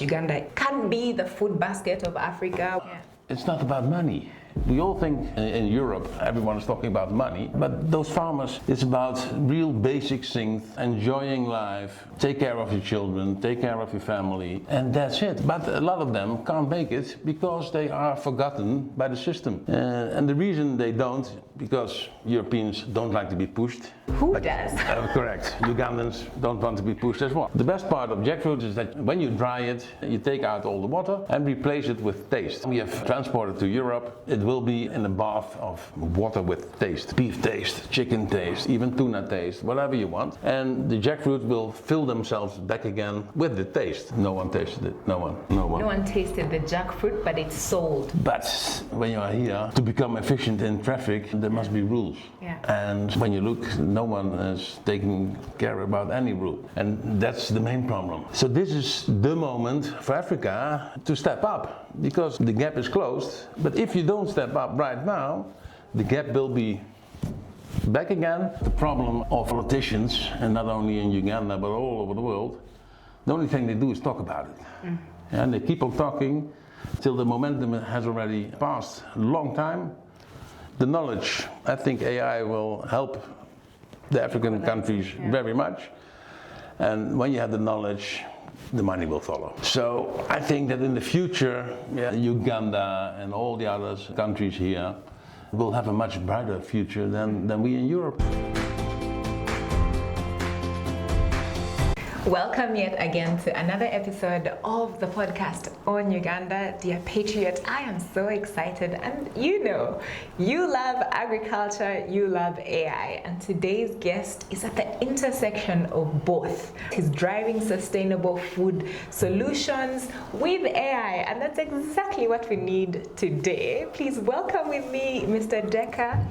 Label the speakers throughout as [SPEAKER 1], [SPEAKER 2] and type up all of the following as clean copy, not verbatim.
[SPEAKER 1] Uganda can be the food basket of Africa. Yeah.
[SPEAKER 2] It's not about money. We all think in Europe, everyone is talking about money, but those farmers, it's about real basic things, enjoying life, take care of your children, take care of your family, and that's it. But a lot of them can't make it because they are forgotten by the system. And the reason they don't, because Europeans don't like to be pushed.
[SPEAKER 1] Who does?
[SPEAKER 2] Correct. Ugandans don't want to be pushed as well. The best part of jackfruit is that when you dry it, you take out all the water and replace it with taste. We have transported to Europe. It will be in a bath of water with taste. Beef taste, chicken taste, even tuna taste, whatever you want. And the jackfruit will fill themselves back again with the taste. No one tasted it. No one.
[SPEAKER 1] No one tasted the jackfruit, but it's sold.
[SPEAKER 2] But when you are here, to become efficient in traffic, there must be rules.
[SPEAKER 1] Yeah.
[SPEAKER 2] And when you look, no one is taking care about any rule. And that's the main problem. So this is the moment for Africa to step up, because the gap is closed. But if you don't step up right now, the gap will be back again. The problem of politicians, and not only in Uganda but all over the world, the only thing they do is talk about it. And they keep on talking till the momentum has already passed a long time. The knowledge, I think AI will help the African countries very much. And when you have the knowledge, the money will follow. So I think that in the future, Uganda and all the other countries here will have a much brighter future than we in Europe.
[SPEAKER 1] Welcome yet again to another episode of the podcast on Uganda. Dear Patriot, I am so excited, and you love agriculture, you love AI, and today's guest is at the intersection of both. He's driving sustainable food solutions with AI, and that's exactly what we need today. Please welcome with me Mr. Dekker,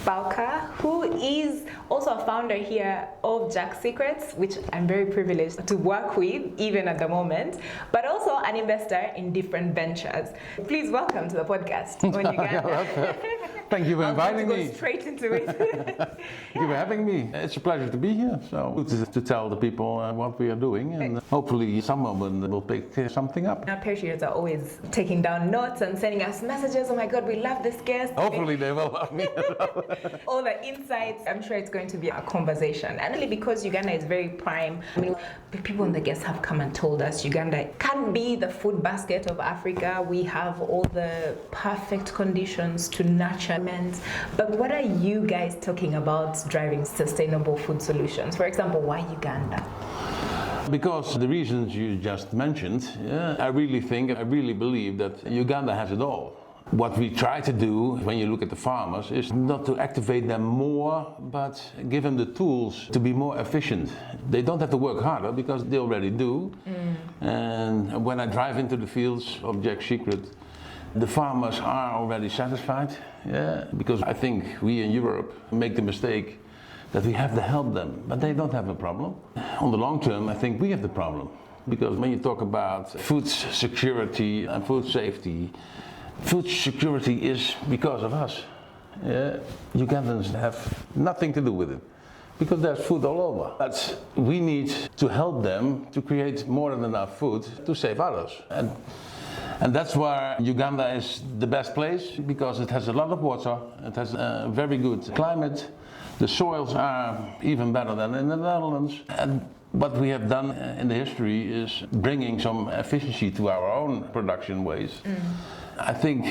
[SPEAKER 1] Bauke, who is also a founder here of Jack Secrets, which I'm very privileged to work with even at the moment, but also an investor in different ventures. Please welcome to the podcast on Uganda.
[SPEAKER 2] Thank you for inviting me.
[SPEAKER 1] Go straight into it.
[SPEAKER 2] Thank you for having me. It's a pleasure to be here. So to tell the people what we are doing, and hopefully someone will pick something up.
[SPEAKER 1] Our patriots are always taking down notes and sending us messages. Oh my God, we love this guest.
[SPEAKER 2] Hopefully they will love me.
[SPEAKER 1] All the insights. I'm sure it's going to be a conversation. And really, because Uganda is very prime. I mean, people in the guests have come and told us Uganda can be the food basket of Africa. We have all the perfect conditions to nurture. But what are you guys talking about driving sustainable food solutions? For example, why Uganda?
[SPEAKER 2] Because the reasons you just mentioned, I really believe that Uganda has it all. What we try to do when you look at the farmers is not to activate them more, but give them the tools to be more efficient. They don't have to work harder because they already do. And when I drive into the fields of Jack Secret, the farmers are already satisfied, because I think we in Europe make the mistake that we have to help them, but they don't have a problem. On the long term, I think we have the problem, because when you talk about food security and food safety, food security is because of us. Ugandans have nothing to do with it, because there's food all over. But we need to help them to create more than enough food to save others. And that's why Uganda is the best place, because it has a lot of water, it has a very good climate, the soils are even better than in the Netherlands. And what we have done in the history is bringing some efficiency to our own production ways. I think,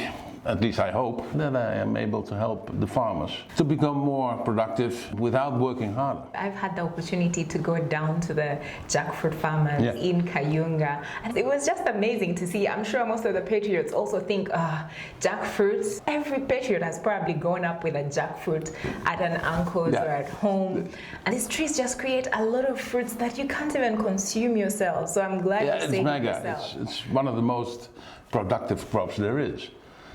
[SPEAKER 2] at least I hope, that I am able to help the farmers to become more productive without working harder.
[SPEAKER 1] I've had the opportunity to go down to the jackfruit farmers in Kayunga, and it was just amazing to see. I'm sure most of the patriots also think, jackfruits. Every patriot has probably grown up with a jackfruit at an uncle's or at home, and these trees just create a lot of fruits that you can't even consume yourself. So I'm glad you saved yourself.
[SPEAKER 2] It's one of the most productive crops there is.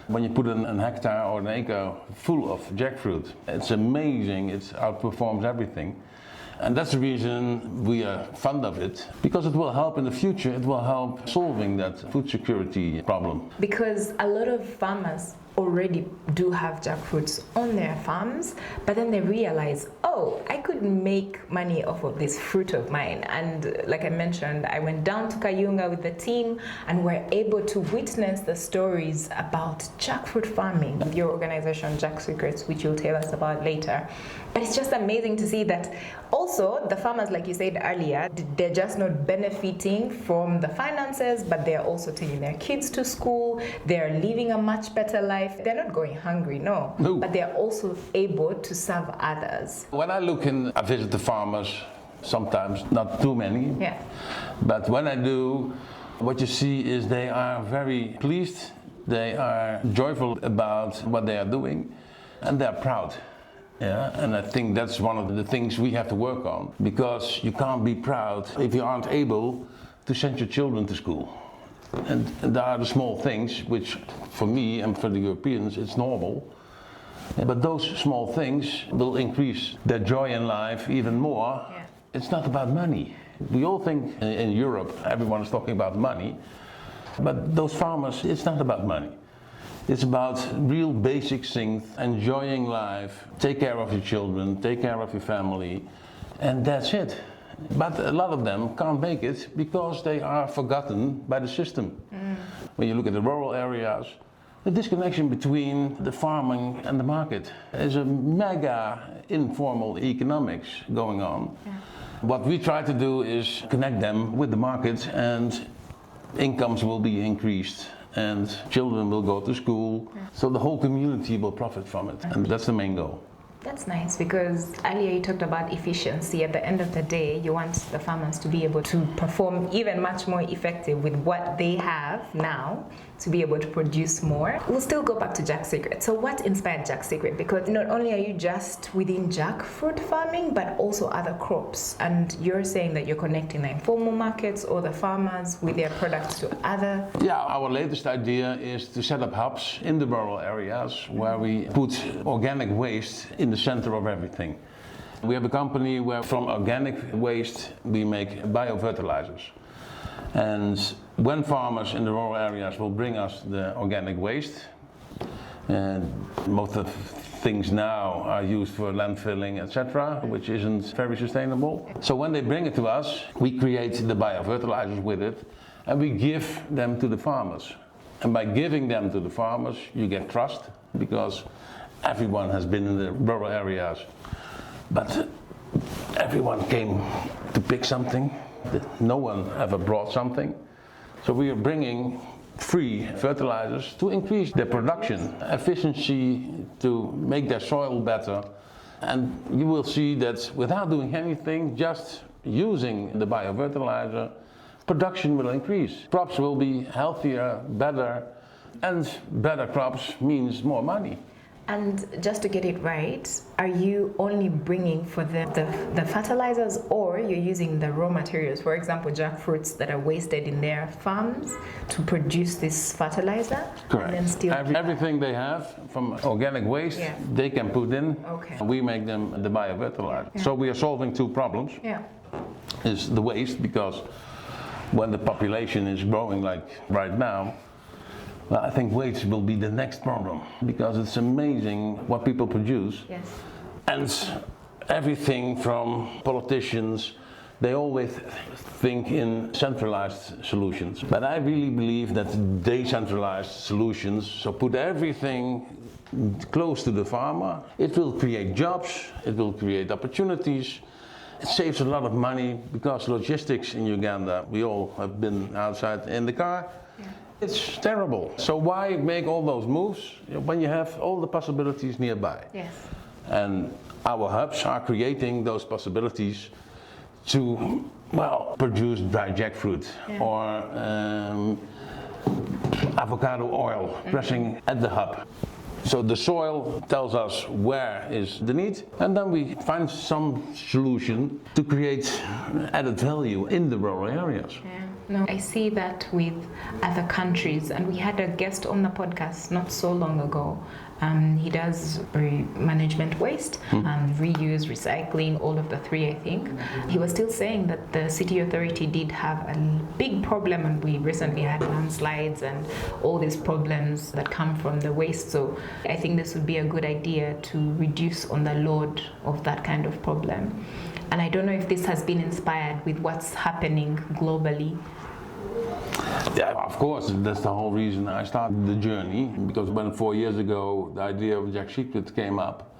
[SPEAKER 2] When you put an hectare or an acre full of jackfruit, it's amazing, it outperforms everything. And that's the reason we are fond of it, because it will help in the future, it will help solving that food security problem.
[SPEAKER 1] Because a lot of farmers already do have jackfruits on their farms, but then they realize, oh, I could make money off of this fruit of mine. And like I mentioned, I went down to Kayunga with the team and we're able to witness the stories about jackfruit farming with your organization, Jack Secrets, which you'll tell us about later. But it's just amazing to see that also the farmers, like you said earlier, they're just not benefiting from the finances, but they're also taking their kids to school, they're living a much better life. They're not going hungry, no. But they're also able to serve others.
[SPEAKER 2] When I I visit the farmers, sometimes not too many, but when I do, what you see is they are very pleased, they are joyful about what they are doing, and they're proud. Yeah, and I think that's one of the things we have to work on, because you can't be proud if you aren't able to send your children to school. And there are the small things which, for me and for the Europeans, it's normal. But those small things will increase their joy in life even more. Yeah. It's not about money. We all think in Europe, everyone is talking about money. But those farmers, it's not about money. It's about real basic things, enjoying life, take care of your children, take care of your family, and that's it. But a lot of them can't make it because they are forgotten by the system. When you look at the rural areas, the disconnection between the farming and the market is a mega informal economics going on. Yeah. What we try to do is connect them with the market, and incomes will be increased and children will go to school. Yeah. So the whole community will profit from it, and that's the main goal.
[SPEAKER 1] That's nice, because earlier you talked about efficiency. At the end of the day, you want the farmers to be able to perform even much more effective with what they have now, to be able to produce more. We'll still go back to Jack Secret. So what inspired Jack Secret? Because not only are you just within jackfruit farming, but also other crops. And you're saying that you're connecting the informal markets or the farmers with their products to other...
[SPEAKER 2] Yeah, our latest idea is to set up hubs in the rural areas where we put organic waste in the center of everything. We have a company where from organic waste we make biofertilizers. And when farmers in the rural areas will bring us the organic waste, and most of the things now are used for landfilling, etc., which isn't very sustainable. So when they bring it to us, we create the biofertilizers with it, and we give them to the farmers. And by giving them to the farmers, you get trust, because everyone has been in the rural areas, but everyone came to pick something. No one ever brought something. So we are bringing free fertilizers to increase their production, efficiency, to make their soil better. And you will see that without doing anything, just using the biofertilizer, production will increase. Crops will be healthier, better, and better crops means more money.
[SPEAKER 1] And just to get it right, are you only bringing for the fertilizers, or you're using the raw materials, for example, jackfruits that are wasted in their farms to produce this fertilizer?
[SPEAKER 2] Correct.
[SPEAKER 1] And then still
[SPEAKER 2] everything they have from organic waste, they can put in.
[SPEAKER 1] Okay.
[SPEAKER 2] We make them the biofertilizer. Yeah. So we are solving two problems.
[SPEAKER 1] Yeah.
[SPEAKER 2] Is the waste, because when the population is growing like right now, well, I think waste will be the next problem, because it's amazing what people produce.
[SPEAKER 1] Yes.
[SPEAKER 2] And everything from politicians, they always think in centralized solutions. But I really believe that decentralized solutions, so put everything close to the farmer, it will create jobs, it will create opportunities. It saves a lot of money, because logistics in Uganda, we all have been outside in the car. Yeah. It's terrible. So why make all those moves when you have all the possibilities nearby?
[SPEAKER 1] Yes.
[SPEAKER 2] And our hubs are creating those possibilities to, well, produce dry jackfruit or avocado oil, pressing at the hub. So the soil tells us where is the need, and then we find some solution to create added value in the rural areas.
[SPEAKER 1] Yeah. No, I see that with other countries, and we had a guest on the podcast not so long ago He does management waste, reuse, recycling, all of the three, I think. He was still saying that the city authority did have a big problem, and we recently had landslides and all these problems that come from the waste. So I think this would be a good idea to reduce on the load of that kind of problem. And I don't know if this has been inspired with what's happening globally.
[SPEAKER 2] Yeah, of course, that's the whole reason I started the journey, because when 4 years ago the idea of jackfruit came up,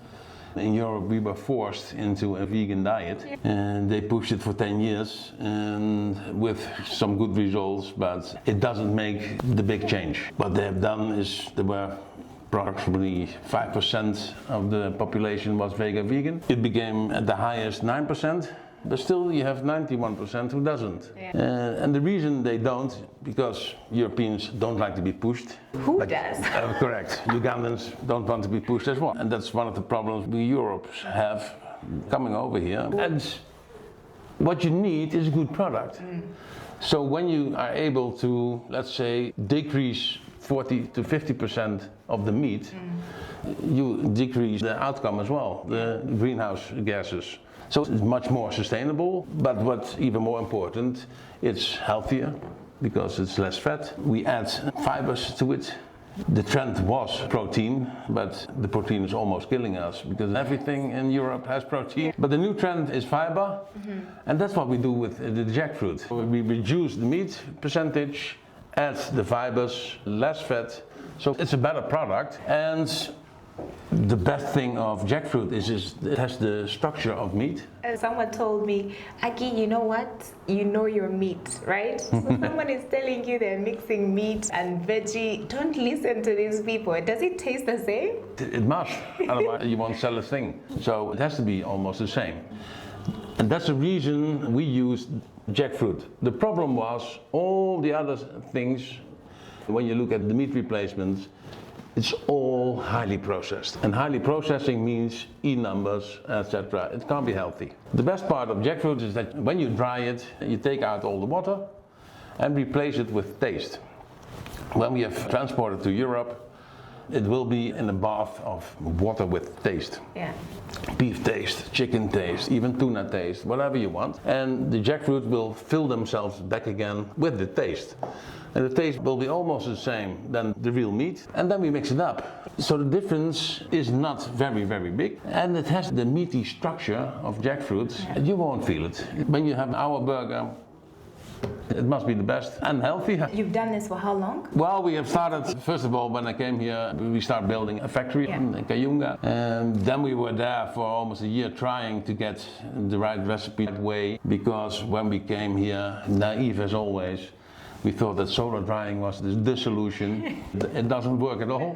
[SPEAKER 2] in Europe we were forced into a vegan diet, and they pushed it for 10 years and with some good results, but it doesn't make the big change. What they have done is there were approximately 5% of the population was vegan. It became at the highest 9%. But still you have 91% who doesn't. Yeah. And the reason they don't, because Europeans don't like to be pushed.
[SPEAKER 1] Who does?
[SPEAKER 2] Correct. Ugandans don't want to be pushed as well. And that's one of the problems we Europeans have coming over here. And what you need is a good product. So when you are able to, let's say, decrease 40 to 50% of the meat, you decrease the outcome as well, the greenhouse gases. So it's much more sustainable, but what's even more important, it's healthier because it's less fat. We add fibers to it. The trend was protein, but the protein is almost killing us because everything in Europe has protein. But the new trend is fiber, and that's what we do with the jackfruit. We reduce the meat percentage, add the fibers, less fat, so it's a better product. And the best thing of jackfruit is it has the structure of meat.
[SPEAKER 1] Someone told me, Aki, you know what? You know your meat, right? So someone is telling you they're mixing meat and veggie. Don't listen to these people. Does it taste the same?
[SPEAKER 2] It must, otherwise you won't sell a thing. So it has to be almost the same. And that's the reason we used jackfruit. The problem was all the other things, when you look at the meat replacements, it's all highly processed. And highly processing means E numbers, etc. It can't be healthy. The best part of jackfruit is that when you dry it, you take out all the water and replace it with taste. When we have transported to Europe, it will be in a bath of water with taste.
[SPEAKER 1] Yeah.
[SPEAKER 2] Beef taste, chicken taste, even tuna taste, whatever you want. And the jackfruit will fill themselves back again with the taste. And the taste will be almost the same than the real meat. And then we mix it up. So the difference is not very, very big. And it has the meaty structure of jackfruit. Yeah. You won't feel it. When you have our burger, it must be the best and healthy.
[SPEAKER 1] You've done this for how long?
[SPEAKER 2] Well, we have started, first of all, when I came here, we started building a factory in Uganda. And then we were there for almost a year trying to get the right recipe that way. Because when we came here, naive as always, we thought that solar drying was the solution. It doesn't work at all.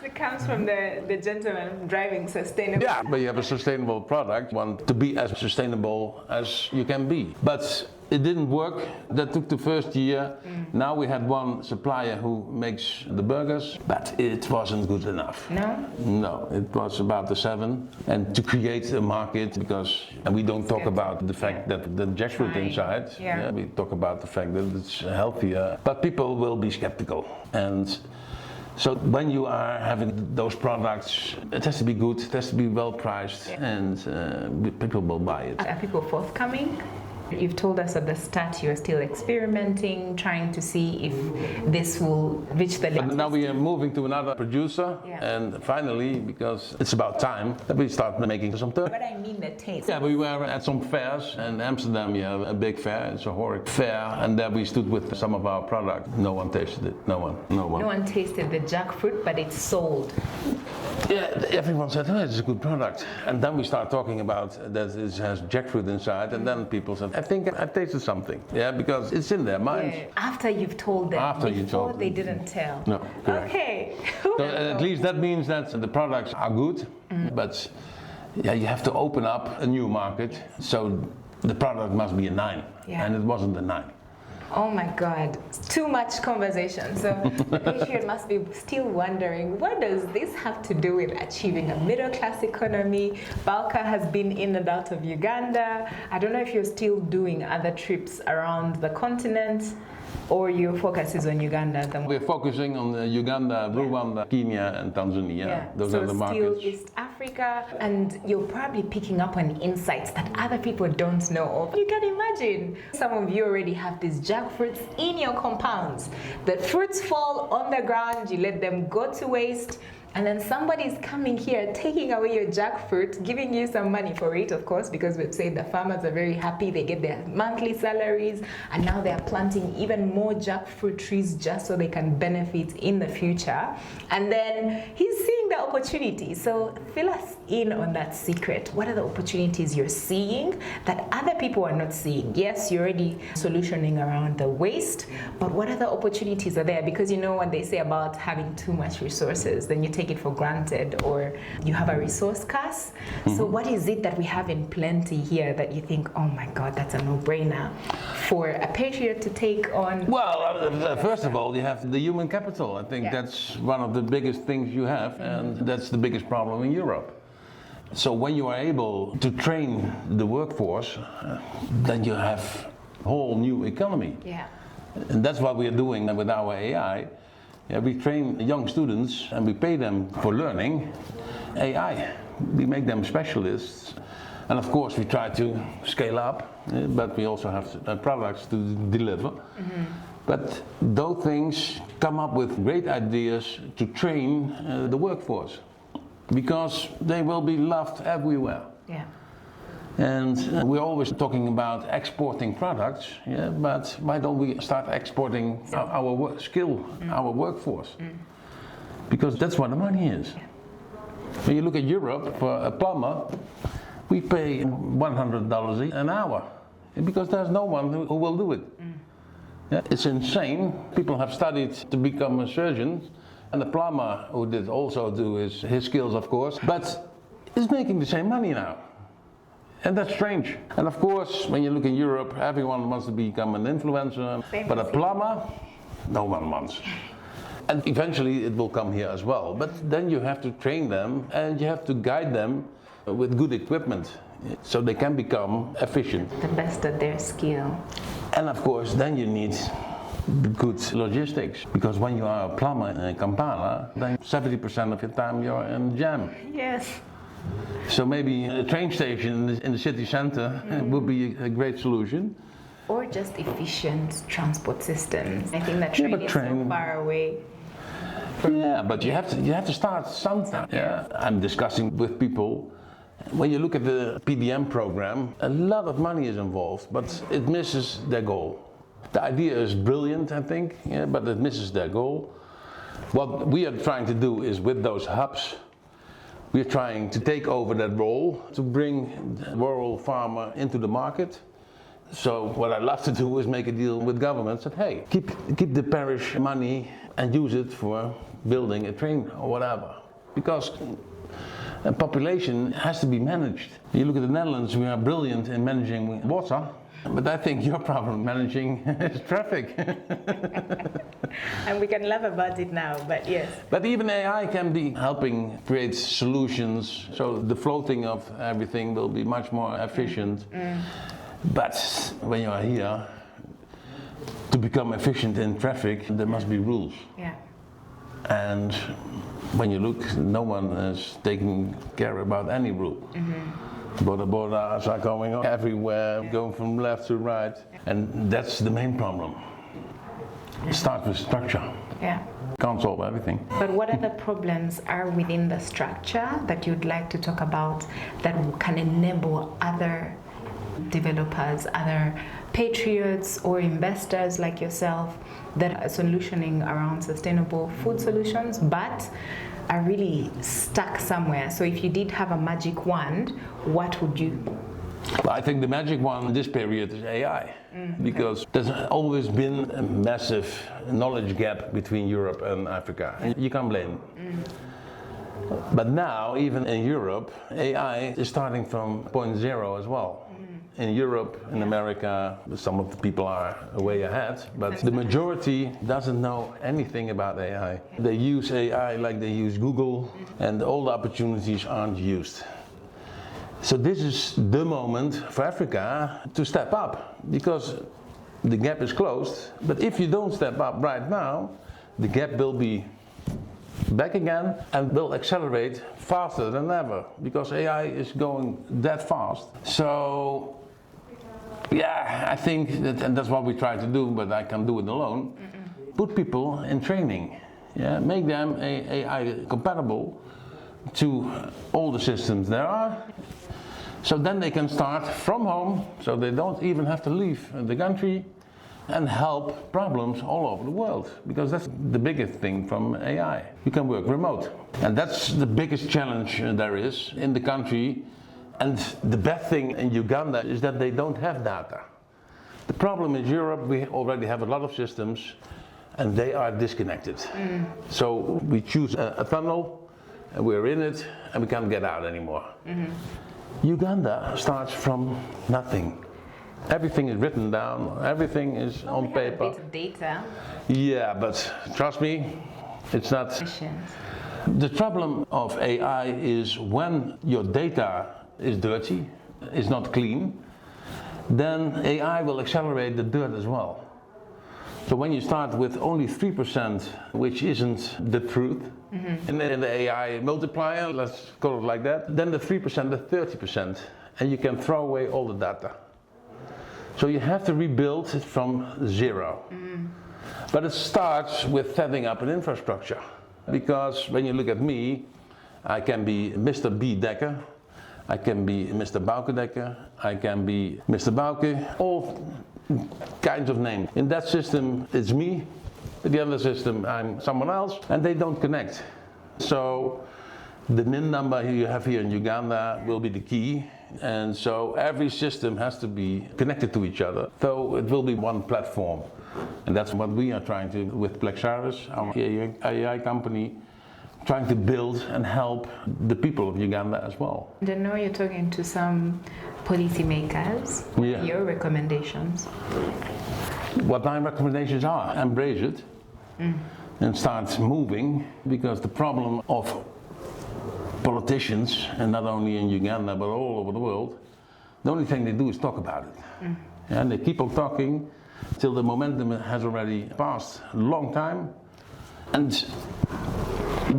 [SPEAKER 1] It comes from the gentleman driving sustainable.
[SPEAKER 2] Yeah, but you have a sustainable product, want to be as sustainable as you can be. But it didn't work. That took the first year. Now we had one supplier who makes the burgers, but it wasn't good enough.
[SPEAKER 1] No?
[SPEAKER 2] No, it was about the 7. And to create a market, because we don't talk about the fact that the jackfruit inside, we talk about the fact that it's healthier, but people will be skeptical. And so when you are having those products, it has to be good, it has to be well priced, and people will buy it.
[SPEAKER 1] Are people forthcoming? You've told us at the start you're still experimenting, trying to see if this will reach the limit.
[SPEAKER 2] Now we are moving to another producer, and finally, because it's about time, that we start making some turkey.
[SPEAKER 1] But I mean the taste.
[SPEAKER 2] Yeah, we were at some fairs. In Amsterdam we have a big fair, it's a horric fair, and there we stood with some of our product. No one tasted it, no one.
[SPEAKER 1] No one tasted the jackfruit, but it's sold.
[SPEAKER 2] Yeah, everyone said, oh, it's a good product. And then we start talking about that it has jackfruit inside, and then people said, I think I tasted something. Yeah, because it's in their minds.
[SPEAKER 1] Yeah. After you've told them.
[SPEAKER 2] After you told them.
[SPEAKER 1] They didn't tell.
[SPEAKER 2] No, correct.
[SPEAKER 1] Okay.
[SPEAKER 2] So at least that means that the products are good, but you have to open up a new market. So the product must be a 9, and it wasn't a 9.
[SPEAKER 1] Oh my God, too much conversation. So the Patriot must be still wondering, what does this have to do with achieving a middle class economy? Bauke has been in and out of Uganda. I don't know if you're still doing other trips around the continent. Or your focus is on Uganda at the moment?
[SPEAKER 2] We're focusing on Uganda, Rwanda, Kenya, and Tanzania. Those are the markets.
[SPEAKER 1] Still East Africa, and you're probably picking up on insights that other people don't know of. You can imagine some of you already have these jackfruits in your compounds. The fruits fall on the ground, you let them go to waste, and then somebody's coming here, taking away your jackfruit, giving you some money for it, of course, because we've said the farmers are very happy, they get their monthly salaries, and now they're planting even more jackfruit trees just so they can benefit in the future. And then he's seeing the opportunity. So fill us in on that secret. What are the opportunities you're seeing that other people are not seeing? Yes, you're already solutioning around the waste, but what other opportunities are there? Because you know what they say about having too much resources, then you take it for granted, or you have a resource curse. So what is it that we have in plenty here that you think, oh my God, that's a no-brainer for a patriot to take on?
[SPEAKER 2] Well, first of all, you have the human capital. I think that's one of the biggest things you have, and that's the biggest problem in Europe. So when you are able to train the workforce, then you have a whole new economy.
[SPEAKER 1] Yeah.
[SPEAKER 2] And that's what we are doing with our AI. Yeah, we train young students and we pay them for learning AI. We make them specialists. And of course we try to scale up, but we also have products to deliver. But those things come up with great ideas to train the workforce, because they will be loved everywhere.
[SPEAKER 1] Yeah.
[SPEAKER 2] And we're always talking about exporting products, but why don't we start exporting our skill, our workforce? Because that's where the money is. When you look at Europe, for a plumber, we pay $100 an hour, because there's no one who will do it. It's insane. People have studied to become a surgeon, and the plumber who did also do his skills, of course, but is making the same money now. And that's strange. And of course, when you look in Europe, everyone wants to become an influencer, but a plumber, no one wants. And eventually it will come here as well. But then you have to train them and you have to guide them with good equipment so they can become efficient.
[SPEAKER 1] The best at their skill.
[SPEAKER 2] And of course, then you need good logistics, because when you are a plumber in Kampala, then 70% of your time you're in jam.
[SPEAKER 1] Yes.
[SPEAKER 2] So maybe a train station in the city center would be a great solution.
[SPEAKER 1] Or just efficient transport systems. I think that train is so far away.
[SPEAKER 2] Yeah, but you have to start sometime. Yeah, I'm discussing with people. When you look at the PDM program, a lot of money is involved, but it misses their goal. The idea is brilliant, I think, but it misses their goal. What we are trying to do is, with those hubs, we're trying to take over that role, to bring the rural farmer into the market. So what I'd love to do is make a deal with governments that, hey, keep the parish money and use it for building a train or whatever. Because a population has to be managed. You look at the Netherlands, we are brilliant in managing water, but I think your problem managing is traffic.
[SPEAKER 1] And we can laugh about it now, but yes.
[SPEAKER 2] But even AI can be helping create solutions, so the floating of everything will be much more efficient. But when you are here, to become efficient in traffic, there must be rules.
[SPEAKER 1] Yeah.
[SPEAKER 2] And when you look, no one is taking care about any rule. Borders are going on everywhere, going from left to right, and that's the main problem. Start with structure.
[SPEAKER 1] Yeah.
[SPEAKER 2] Can't solve everything.
[SPEAKER 1] But what other problems are within the structure that you'd like to talk about that can enable other developers, other patriots or investors like yourself that are solutioning around sustainable food solutions but are really stuck somewhere? So if you did have a magic wand, what would you?
[SPEAKER 2] Well, I think the magic wand in this period is AI, because there's always been a massive knowledge gap between Europe and Africa. And you can't blame them. But now, even in Europe, AI is starting from point zero as well. In Europe, in America, some of the people are way ahead, but the majority doesn't know anything about AI. They use AI like they use Google, and all the opportunities aren't used. So this is the moment for Africa to step up, because the gap is closed. But if you don't step up right now, the gap will be back again and will accelerate faster than ever because AI is going that fast. So yeah, I think that, and that's what we try to do, but I can't do it alone. Put people in training, yeah, make them AI compatible to all the systems there are. So then they can start from home, so they don't even have to leave the country and help problems all over the world, because that's the biggest thing from AI. You can work remote. And that's the biggest challenge there is in the country. And the bad thing in Uganda is that they don't have data. The problem is Europe, we already have a lot of systems and they are disconnected. So we choose a tunnel and we're in it and we can't get out anymore. Uganda starts from nothing. Everything is written down, everything is on paper.
[SPEAKER 1] A bit of data.
[SPEAKER 2] Yeah, but trust me, it's not. The problem of AI is when your data is dirty, is not clean, then AI will accelerate the dirt as well. So when you start with only 3%, which isn't the truth, in the AI multiplier, let's call it like that, then the 3%, the 30%, and you can throw away all the data. So you have to rebuild it from zero. But it starts with setting up an infrastructure. Because when you look at me, I can be Mr. B. Dekker, I can be Mr. Bauke Dekker, I can be Mr. Bauke, all kinds of names. In that system, it's me. In the other system, I'm someone else, and they don't connect. So the NIN number you have here in Uganda will be the key. And so every system has to be connected to each other. So it will be one platform. And that's what we are trying to, with Plexaris, our AI company, trying to build and help the people of Uganda as well.
[SPEAKER 1] And I know you're talking to some policymakers.
[SPEAKER 2] Yeah.
[SPEAKER 1] Your recommendations?
[SPEAKER 2] What my recommendations are, embrace it and start moving, because the problem of politicians, and not only in Uganda but all over the world, the only thing they do is talk about it. And they keep on talking till the momentum has already passed a long time, and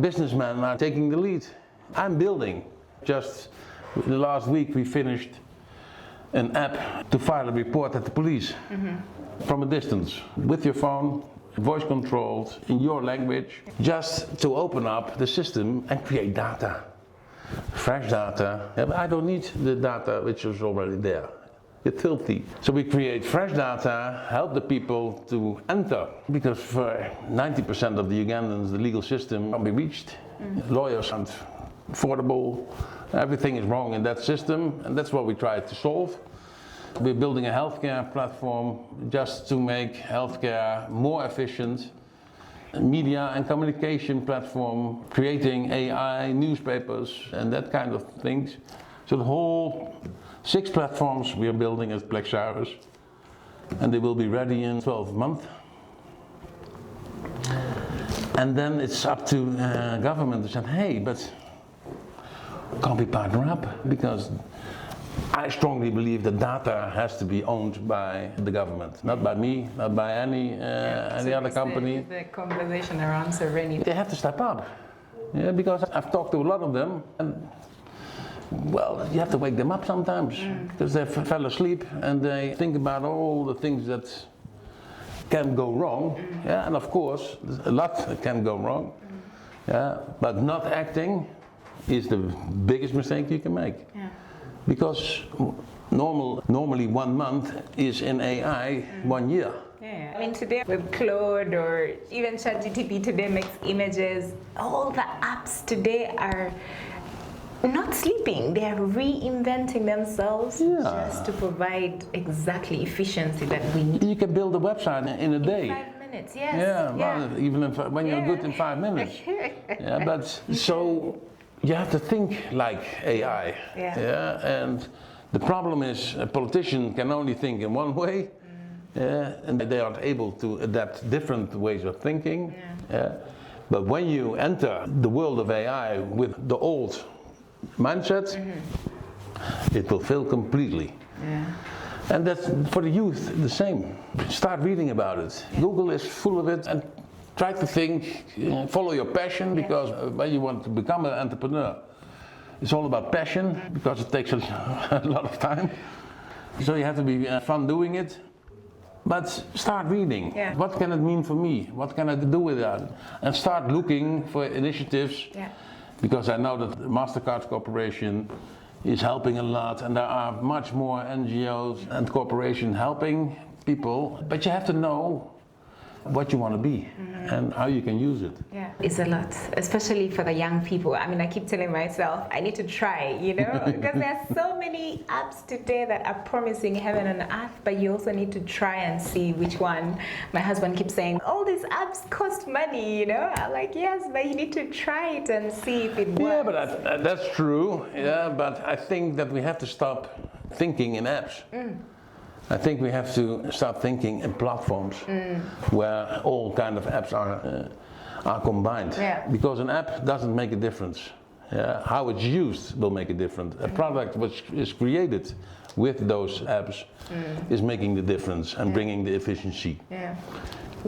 [SPEAKER 2] businessmen are taking the lead. I'm building. Just the last week we finished an app to file a report at the police from a distance with your phone, voice controlled, in your language, just to open up the system and create data. Fresh data. Yeah, but I don't need the data which is already there. It's filthy. So we create fresh data, help the people to enter, because for 90% of the Ugandans the legal system can't be reached. Lawyers aren't affordable, everything is wrong in that system, and that's what we try to solve. We're building a healthcare platform just to make healthcare more efficient. A media and communication platform, creating AI, newspapers, and that kind of things. So the whole 6 platforms we are building at Plexaris, and they will be ready in 12 months. And then it's up to government to say, hey, but can't we partner up? Because I strongly believe that data has to be owned by the government, not by me, not by any other company.
[SPEAKER 1] The conversation around sovereignty.
[SPEAKER 2] They have to step up, because I've talked to a lot of them, and well, you have to wake them up sometimes, because they fell asleep and they think about all the things that can go wrong, and of course, a lot can go wrong, but not acting is the biggest mistake you can make. Because normally 1 month is in AI 1 year.
[SPEAKER 1] Yeah, I mean today with Claude or even ChatGPT today makes images. All the apps today are not sleeping. They are reinventing themselves just to provide exactly efficiency that we need.
[SPEAKER 2] You can build a website in a day.
[SPEAKER 1] 5 minutes, yes.
[SPEAKER 2] Well, even when you're good in 5 minutes. But so you have to think like AI. And the problem is a politician can only think in one way, and they aren't able to adapt different ways of thinking. But when you enter the world of AI with the old mindset, it will fail completely. And that's for the youth the same. Start reading about it. Google is full of it, and try to think, follow your passion, because when you want to become an entrepreneur, it's all about passion, because it takes a lot of time. So you have to be fun doing it. But start reading.
[SPEAKER 1] Yeah.
[SPEAKER 2] What can it mean for me? What can I do with that? And start looking for initiatives.
[SPEAKER 1] Yeah.
[SPEAKER 2] Because I know that the MasterCard Corporation is helping a lot, and there are much more NGOs and corporations helping people. But you have to know what you want to be and how you can use it.
[SPEAKER 1] Yeah, it's a lot, especially for the young people. I mean, I keep telling myself, I need to try, because there are so many apps today that are promising heaven and earth, but you also need to try and see which one. My husband keeps saying, all these apps cost money, I'm like, yes, but you need to try it and see if it works.
[SPEAKER 2] Yeah, but that's true. Yeah, but I think that we have to stop thinking in apps. I think we have to start thinking in platforms where all kind of apps are combined.
[SPEAKER 1] Yeah.
[SPEAKER 2] Because an app doesn't make a difference. Yeah. How it's used will make a difference. A product which is created with those apps is making the difference and bringing the efficiency.
[SPEAKER 1] Yeah.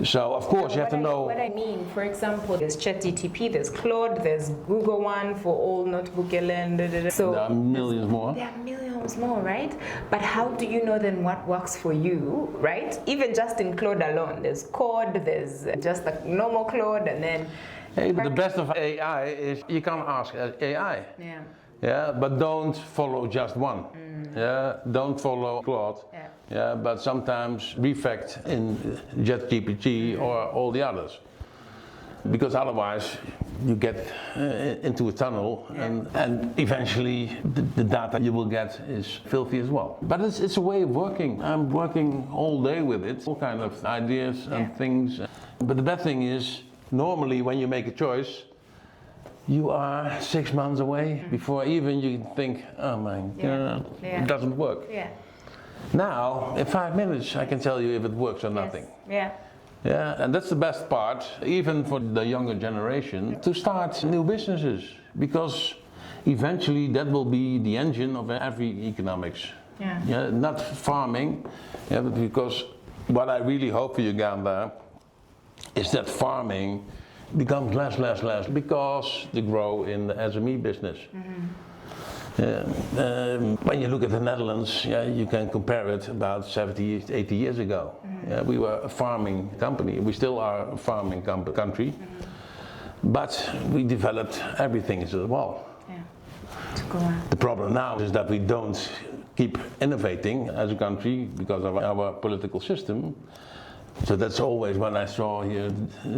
[SPEAKER 2] So of course you have to know.
[SPEAKER 1] What I mean, for example, there's ChatGTP, there's Claude, there's Google one for all notebook and so
[SPEAKER 2] there are millions more.
[SPEAKER 1] There are millions more, right? But how do you know then what works for you, right? Even just in Claude alone, there's code, there's just a normal Claude, and then.
[SPEAKER 2] Hey, but the best of AI is you can't ask AI.
[SPEAKER 1] Yeah.
[SPEAKER 2] Yeah, but don't follow just one. Yeah, don't follow Claude.
[SPEAKER 1] Yeah.
[SPEAKER 2] Yeah, but sometimes reflect in JetGPT or all the others, because otherwise you get into a tunnel, and eventually the data you will get is filthy as well. But it's a way of working. I'm working all day with it, all kind of ideas and things. But the bad thing is, normally when you make a choice, you are 6 months away before even you think, oh my God, it doesn't work.
[SPEAKER 1] Yeah.
[SPEAKER 2] Now, in 5 minutes, I can tell you if it works or nothing.
[SPEAKER 1] Yeah.
[SPEAKER 2] Yeah, and that's the best part, even for the younger generation, to start new businesses, because eventually that will be the engine of every economics.
[SPEAKER 1] Yeah.
[SPEAKER 2] Yeah, not farming, but because what I really hope for Uganda is that farming becomes less, because they grow in the SME business. When you look at the Netherlands, you can compare it about 70, 80 years ago. We were a farming company. We still are a farming country, but we developed everything as well.
[SPEAKER 1] To go on.
[SPEAKER 2] The problem now is that we don't keep innovating as a country because of our political system. So that's always when I saw here,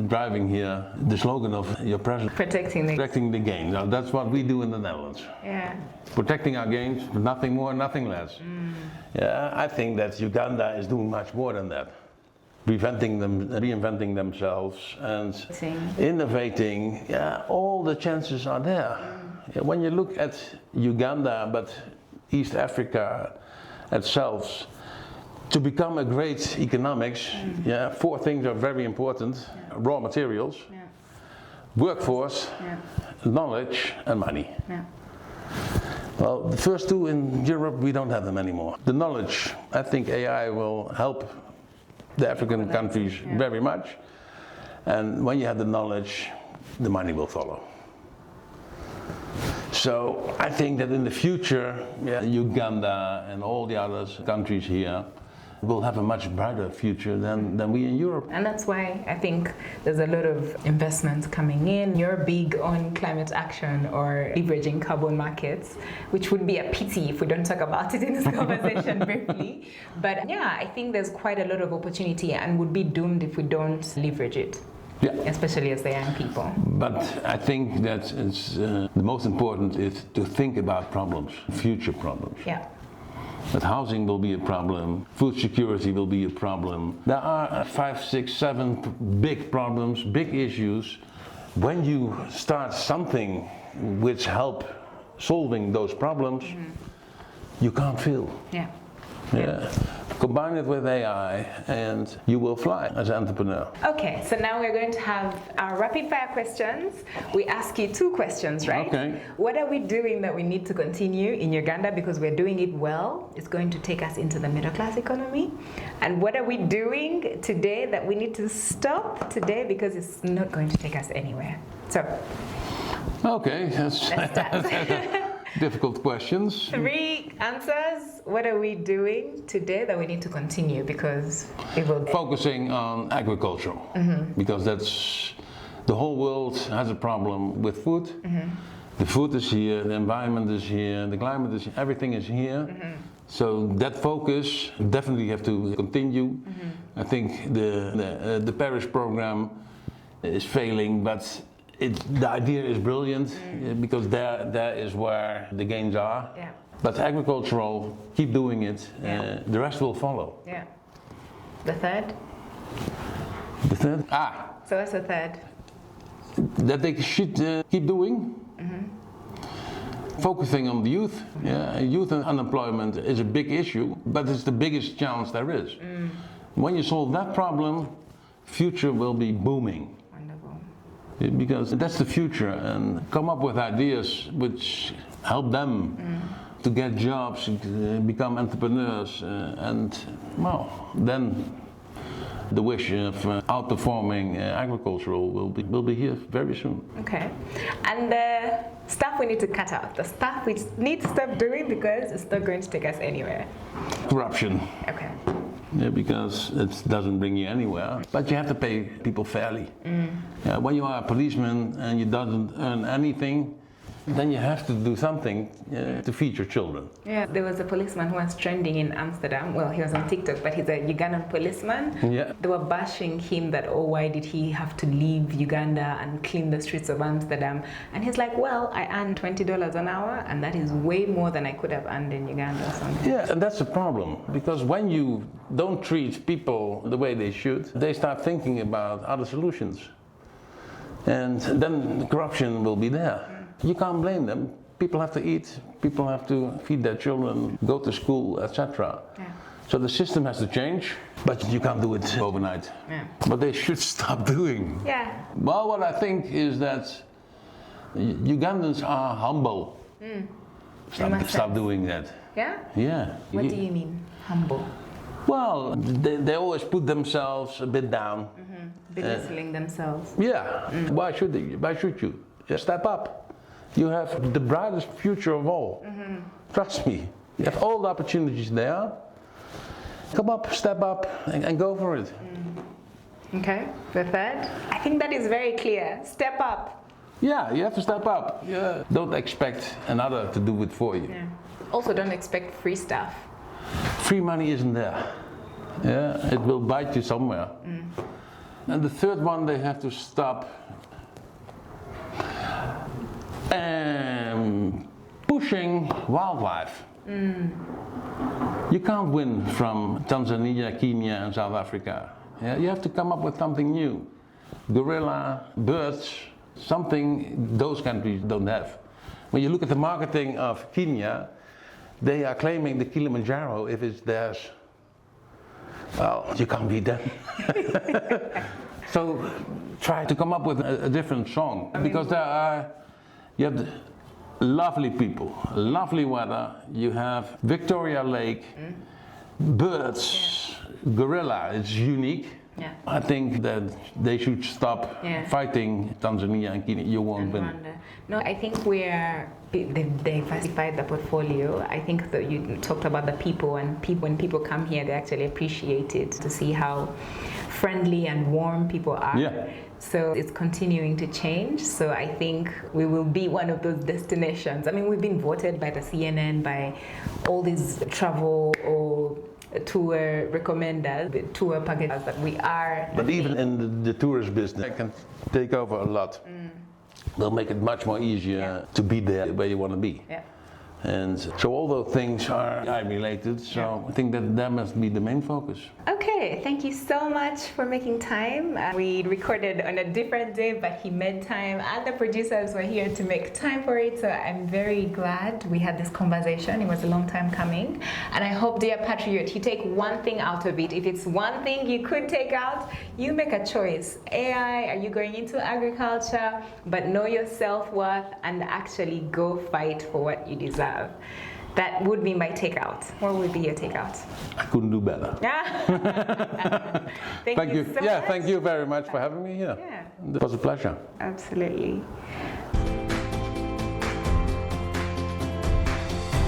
[SPEAKER 2] driving here, the slogan of your president. Protecting the gains. Now that's what we do in the Netherlands.
[SPEAKER 1] Yeah.
[SPEAKER 2] Protecting our gains, nothing more, nothing less. Yeah, I think that Uganda is doing much more than that. Reinventing themselves and innovating, all the chances are there. When you look at Uganda, but East Africa itself, to become a great economics, 4 things are very important: raw materials, workforce, knowledge, and money. Well, the first 2 in Europe, we don't have them anymore. The knowledge, I think AI will help the African countries very much. And when you have the knowledge, the money will follow. So I think that in the future, Uganda and all the other countries here will have a much brighter future than we in Europe.
[SPEAKER 1] And that's why I think there's a lot of investments coming in. You're big on climate action or leveraging carbon markets, which would be a pity if we don't talk about it in this conversation briefly. But I think there's quite a lot of opportunity and would be doomed if we don't leverage it.
[SPEAKER 2] Yeah.
[SPEAKER 1] Especially as the young people.
[SPEAKER 2] But I think that it's, the most important is to think about problems, future problems.
[SPEAKER 1] Yeah.
[SPEAKER 2] That housing will be a problem, food security will be a problem. There are 5, 6, 7 big problems, big issues. When you start something which help solving those problems, you can't fail.
[SPEAKER 1] Yeah.
[SPEAKER 2] Combine it with AI and you will fly as an entrepreneur.
[SPEAKER 1] Okay, so now we're going to have our rapid fire questions. We ask you 2 questions, right?
[SPEAKER 2] Okay.
[SPEAKER 1] What are we doing that we need to continue in Uganda because we're doing it well? It's going to take us into the middle class economy. And what are we doing today that we need to stop today because it's not going to take us anywhere? So,
[SPEAKER 2] Okay, that's
[SPEAKER 1] let's start.
[SPEAKER 2] difficult questions.
[SPEAKER 1] 3 answers. What are we doing today that we need to continue because it will...
[SPEAKER 2] Focusing on agriculture, because that's the whole world has a problem with food. The food is here, the environment is here, the climate is here, everything is here. So that focus definitely have to continue. I think the Paris program is failing, but the idea is brilliant because there is where the gains are.
[SPEAKER 1] Yeah.
[SPEAKER 2] But agricultural, keep doing it. The rest will follow.
[SPEAKER 1] Yeah. The third?
[SPEAKER 2] The third?
[SPEAKER 1] So what's the third?
[SPEAKER 2] That they should keep doing. Focusing on the youth. Youth unemployment is a big issue, but it's the biggest challenge there is. When you solve that problem, future will be booming.
[SPEAKER 1] Wonderful.
[SPEAKER 2] Because that's the future, and come up with ideas which help them to get jobs, become entrepreneurs, and well, then the wish of outperforming agricultural will be here very soon.
[SPEAKER 1] Okay. And the stuff we need to cut out, the stuff we need to stop doing because it's not going to take us anywhere.
[SPEAKER 2] Corruption.
[SPEAKER 1] Okay.
[SPEAKER 2] Yeah, because it doesn't bring you anywhere. But you have to pay people fairly. When you are a policeman and you don't earn anything, then you have to do something to feed your children. Yeah,
[SPEAKER 1] there was a policeman who was trending in Amsterdam. Well, he was on TikTok, but he's a Ugandan policeman.
[SPEAKER 2] Yeah.
[SPEAKER 1] They were bashing him that, oh, why did he have to leave Uganda and clean the streets of Amsterdam? And he's like, well, I earn $20 an hour, and that is way more than I could have earned in Uganda or something.
[SPEAKER 2] Yeah, and that's a problem, because when you don't treat people the way they should, they start thinking about other solutions. And then the corruption will be there. You can't blame them. People have to eat, people have to feed their children, go to school, etc. Yeah. So the system has to change, but you can't do it overnight. Yeah. But they should stop doing.
[SPEAKER 1] Yeah.
[SPEAKER 2] Well, what I think is that Ugandans are humble. Stop doing that.
[SPEAKER 1] Yeah?
[SPEAKER 2] Yeah.
[SPEAKER 1] What do you mean, humble?
[SPEAKER 2] Well, they always put themselves a bit down.
[SPEAKER 1] Belittling themselves.
[SPEAKER 2] Yeah. Why should they? Why should you? Step up. You have the brightest future of all. Trust me. You have all the opportunities there. Come up, step up, and go for it.
[SPEAKER 1] Okay. The third? I think that is very clear. Step up.
[SPEAKER 2] Yeah, you have to step up. Yeah. Don't expect another to do it for you.
[SPEAKER 1] Yeah. Also, don't expect free stuff.
[SPEAKER 2] Free money isn't there. Yeah, it will bite you somewhere. And the third one, they have to stop pushing wildlife. You can't win from Tanzania, Kenya, and South Africa. Yeah, you have to come up with something new. Gorilla, birds, something those countries don't have. When you look at the marketing of Kenya, they are claiming the Kilimanjaro if it's theirs. Well, you can't beat them. So try to come up with a different song, because you have lovely people, lovely weather, you have Victoria Lake, birds, gorilla, it's unique. Yeah. I think that they should stop fighting Tanzania and Kenya. You won't win.
[SPEAKER 1] No, I think they've diversified the portfolio. I think that you talked about the people, and when people come here, they actually appreciate it, to see how friendly and warm people are. Yeah. So it's continuing to change. So I think we will be one of those destinations. I mean, we've been voted by the CNN, by all these travel or tour recommenders, the tour packages that we are.
[SPEAKER 2] But even in the tourist business, it can take over a lot. They'll make it much more easier to be there where you want to be.
[SPEAKER 1] Yeah.
[SPEAKER 2] And so all those things are AI related, so I think that must be the main focus.
[SPEAKER 1] Okay, thank you so much for making time. We recorded on a different day, but he made time, and the producers were here to make time for it, so I'm very glad we had this conversation. It was a long time coming, and I hope, dear Patriot, you take one thing out of it. If it's one thing you could take out, you make a choice. AI, are you going into agriculture? But know your self-worth and actually go fight for what you deserve. That would be my takeout. What would be your takeout?
[SPEAKER 2] I couldn't do better.
[SPEAKER 1] Thank you so much.
[SPEAKER 2] Thank you very much for having me here.
[SPEAKER 1] Yeah.
[SPEAKER 2] It was a pleasure.
[SPEAKER 1] Absolutely.